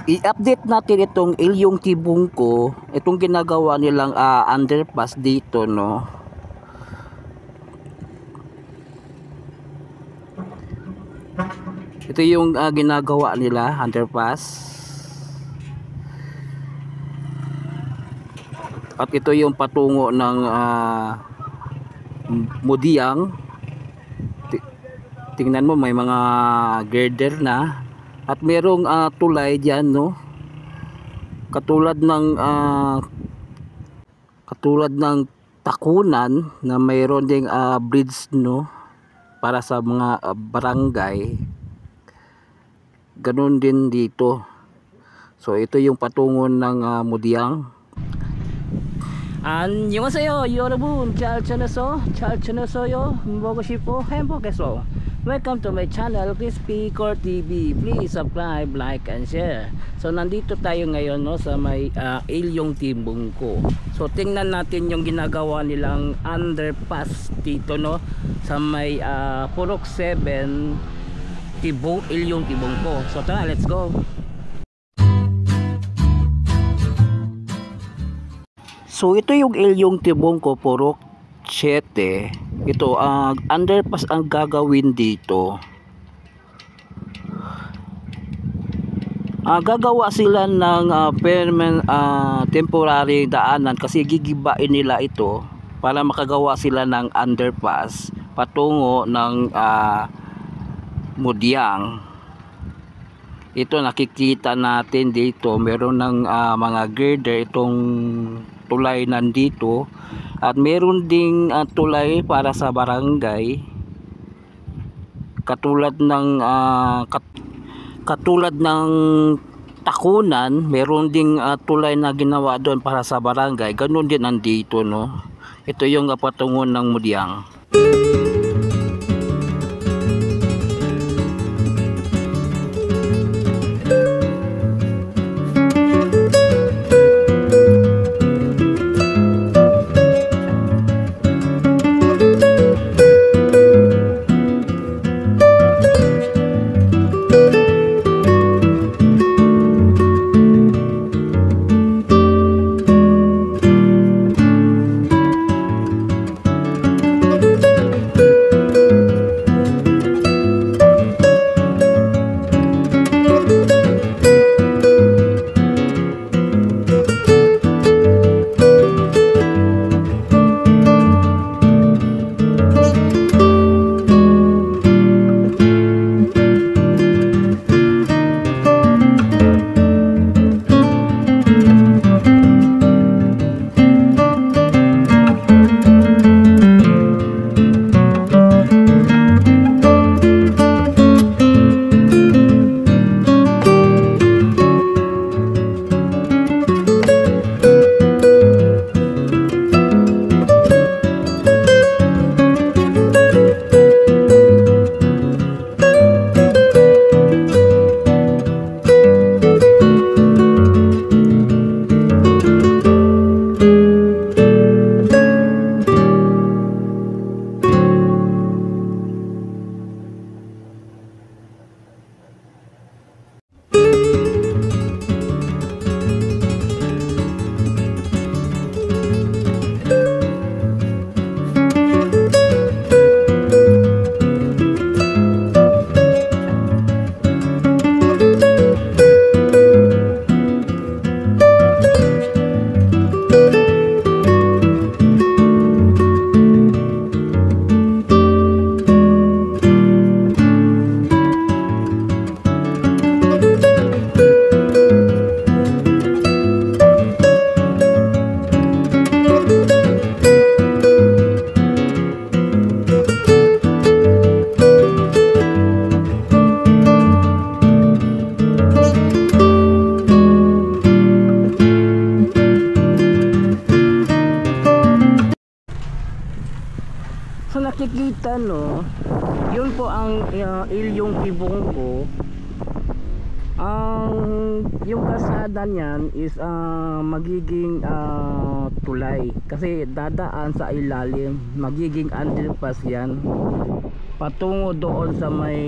I-update natin itong Ilyong Tibungko, itong ginagawa nilang underpass dito, no. Ito yung ginagawa nila, underpass. At ito yung patungo ng Mudiang. Tingnan mo, may mga girder na. At merong tulay diyan, no. Katulad ng takunan na mayroon ding bridge, no, para sa mga barangay. Ganun din dito. So ito yung patungo ng Mudiang. 안녕하세요 여러분, 잘 지냈어요? 먹고 싶어 행복해서. Welcome to my channel, Crispy Core TV. Please subscribe, like, and share. So nandito tayo ngayon, no, sa may Ilyong Tibungko. So tingnan natin yung ginagawa nilang underpass dito, no, sa may Purok 7 Ilyong Tibungko. So tara, let's go. So ito yung Ilyong Tibungko, Purok 7. Ito underpass ang gagawin dito. Gagawa sila ng temporary daanan kasi gigibain nila ito para makagawa sila ng underpass patungo ng Mudiang. Ito nakikita natin dito, meron ng mga girder itong tulay nandito, at meron ding tulay para sa barangay, katulad ng takunan. Meron ding tulay na ginawa doon para sa barangay. Ganun din nandito, no. Ito yung patungon ng Mudiang. So nakikita, no, yun po ang Ilyong Tibungko. Yung kalsada niyan is magiging tulay kasi dadaan sa ilalim, magiging underpass yan patungo doon sa may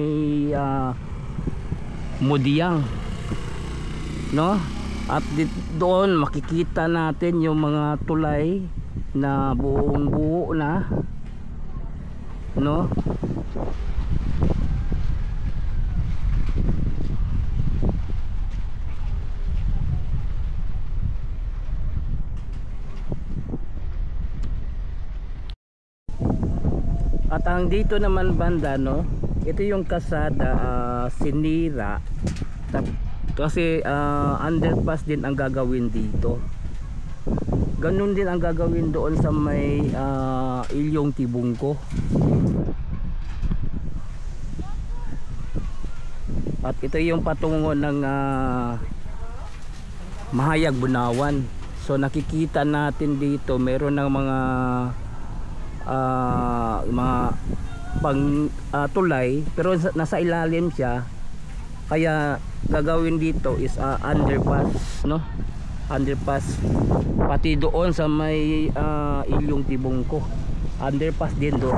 Mudiang. no? At doon makikita natin yung mga tulay na buong buo na, no? At ang dito naman banda, no, ito yung kasada sinira kasi underpass din ang gagawin dito. Ganun din ang gagawin doon sa may Ilyong Tibungko. At ito yung patungo ng Mahayag Bunawan. So nakikita natin dito meron ng mga tulay, pero nasa ilalim siya, kaya gagawin dito is underpass, no? Underpass pati doon sa may Ilyong Tibungko, underpass din doon.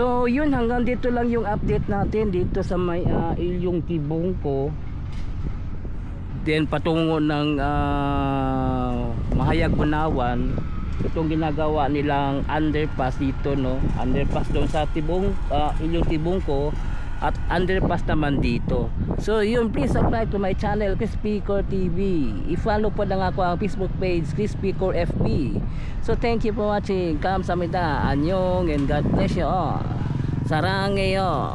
So yun, hanggang dito lang yung update natin dito sa may Ilyong Tibungko, then patungo ng Mahayag Bunawan. Itong ginagawa nilang underpass dito, no, underpass doon sa Ilyong Tibungko at underpass naman dito. So yun, please subscribe to my channel Chris Picor TV. I-follow po lang ako ang Facebook page Chris Picor FB. So thank you for watching. Kamsahamnida, anyong, and God bless you all. Sarangheyo.